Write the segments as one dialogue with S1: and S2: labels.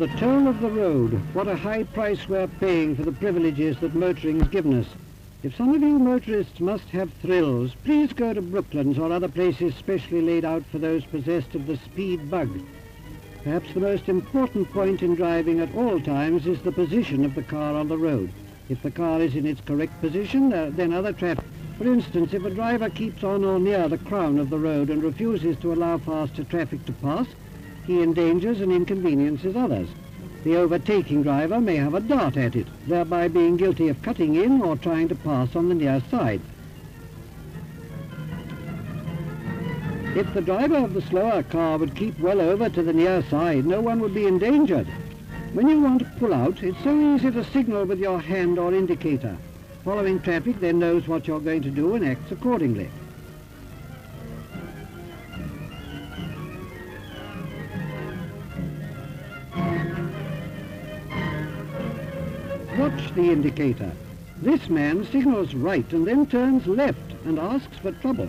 S1: The toll of the road. What a high price we're paying for the privileges that motoring's given us. If some of you motorists must have thrills, please go to Brooklands or other places specially laid out for those possessed of the speed bug. Perhaps the most important point in driving at all times is the position of the car on the road. If the car is in its correct position, then other traffic... For instance, if a driver keeps on or near the crown of the road and refuses to allow faster traffic to pass, he endangers and inconveniences others. The overtaking driver may have a dart at it, thereby being guilty of cutting in or trying to pass on the near side. If the driver of the slower car would keep well over to the near side, no one would be endangered. When you want to pull out, it's so easy to signal with your hand or indicator. Following traffic then knows what you're going to do and acts accordingly. Watch the indicator. This man signals right and then turns left and asks for trouble.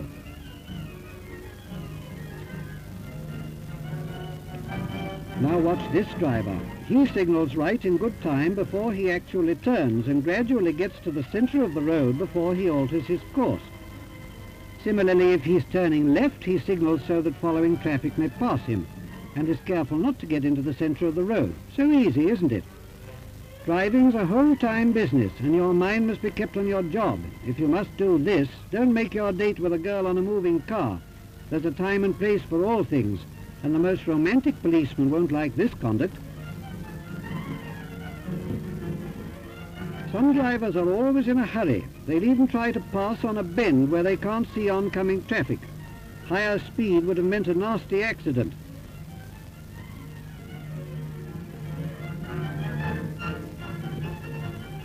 S1: Now watch this driver. He signals right in good time before he actually turns and gradually gets to the center of the road before he alters his course. Similarly, if he's turning left, he signals so that following traffic may pass him and is careful not to get into the center of the road. So easy, isn't it? Driving's a whole-time business, and your mind must be kept on your job. If you must do this, don't make your date with a girl on a moving car. There's a time and place for all things, and the most romantic policeman won't like this conduct. Some drivers are always in a hurry. They'll even try to pass on a bend where they can't see oncoming traffic. Higher speed would have meant a nasty accident.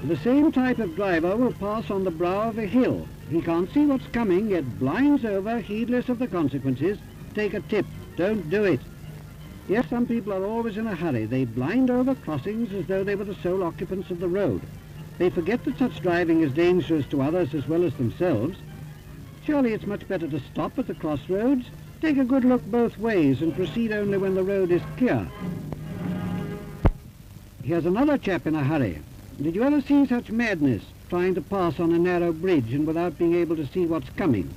S1: The same type of driver will pass on the brow of a hill. He can't see what's coming, yet blinds over, heedless of the consequences. Take a tip. Don't do it. Yes, some people are always in a hurry. They blind over crossings as though they were the sole occupants of the road. They forget that such driving is dangerous to others as well as themselves. Surely it's much better to stop at the crossroads, take a good look both ways, and proceed only when the road is clear. Here's another chap in a hurry. Did you ever see such madness, trying to pass on a narrow bridge and without being able to see what's coming?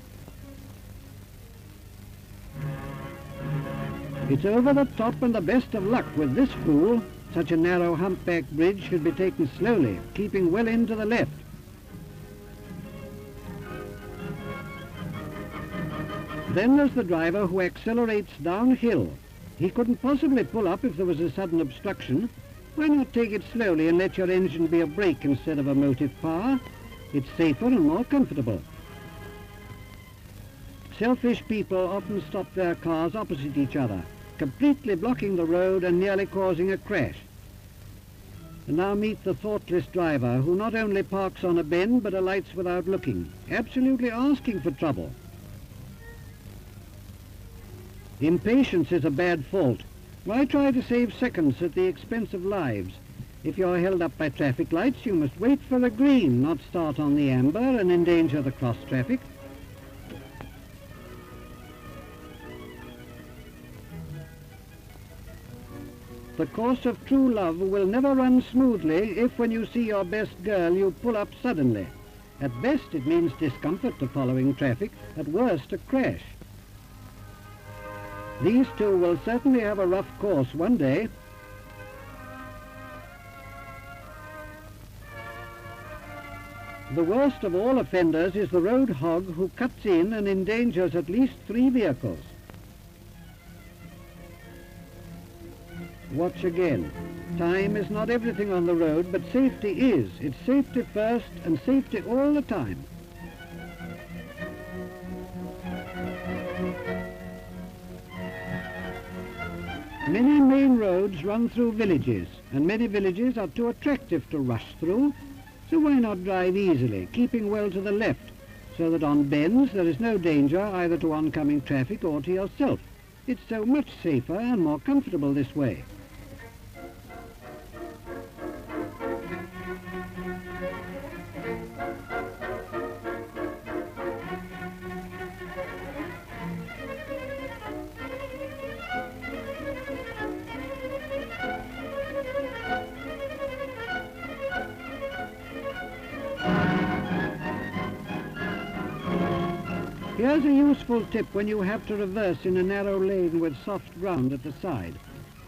S1: It's over the top and the best of luck with this fool. Such a narrow humpback bridge should be taken slowly, keeping well into the left. Then there's the driver who accelerates downhill. He couldn't possibly pull up if there was a sudden obstruction. Why not take it slowly and let your engine be a brake instead of a motive power? It's safer and more comfortable. Selfish people often stop their cars opposite each other, completely blocking the road and nearly causing a crash. And now meet the thoughtless driver who not only parks on a bend but alights without looking, absolutely asking for trouble. Impatience is a bad fault. Why try to save seconds at the expense of lives? If you're held up by traffic lights, you must wait for the green, not start on the amber and endanger the cross traffic. The course of true love will never run smoothly if, when you see your best girl, you pull up suddenly. At best, it means discomfort to following traffic, at worst, a crash. These two will certainly have a rough course one day. The worst of all offenders is the road hog who cuts in and endangers at least 3 vehicles. Watch again. Time is not everything on the road, but safety is. It's safety first and safety all the time. Many main roads run through villages, and many villages are too attractive to rush through, so why not drive easily, keeping well to the left, so that on bends there is no danger either to oncoming traffic or to yourself. It's so much safer and more comfortable this way. Here's a useful tip when you have to reverse in a narrow lane with soft ground at the side.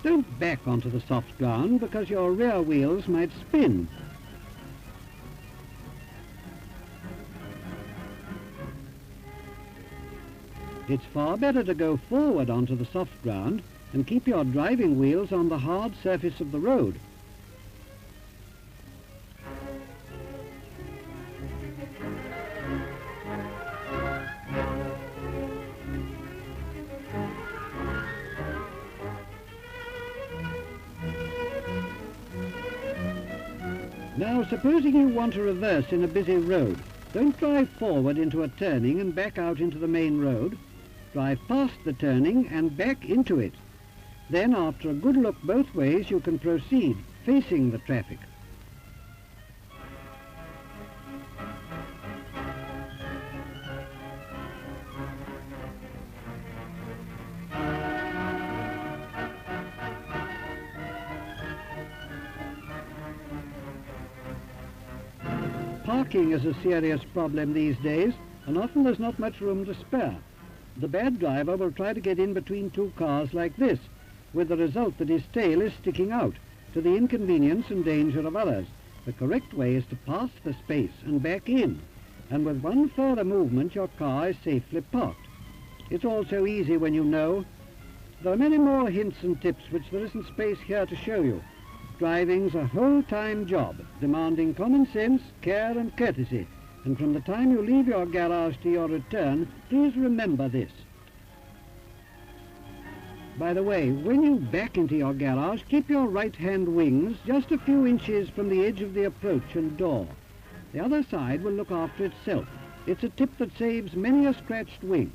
S1: Don't back onto the soft ground because your rear wheels might spin. It's far better to go forward onto the soft ground and keep your driving wheels on the hard surface of the road. Now, supposing you want to reverse in a busy road, don't drive forward into a turning and back out into the main road. Drive past the turning and back into it. Then, after a good look both ways, you can proceed, facing the traffic. Parking is a serious problem these days, and often there's not much room to spare. The bad driver will try to get in between two cars like this, with the result that his tail is sticking out, to the inconvenience and danger of others. The correct way is to pass the space and back in, and with one further movement your car is safely parked. It's all so easy when you know. There are many more hints and tips which there isn't space here to show you. Driving's a whole-time job, demanding common sense, care and courtesy. And from the time you leave your garage to your return, please remember this. By the way, when you back into your garage, keep your right-hand wings just a few inches from the edge of the approach and door. The other side will look after itself. It's a tip that saves many a scratched wing.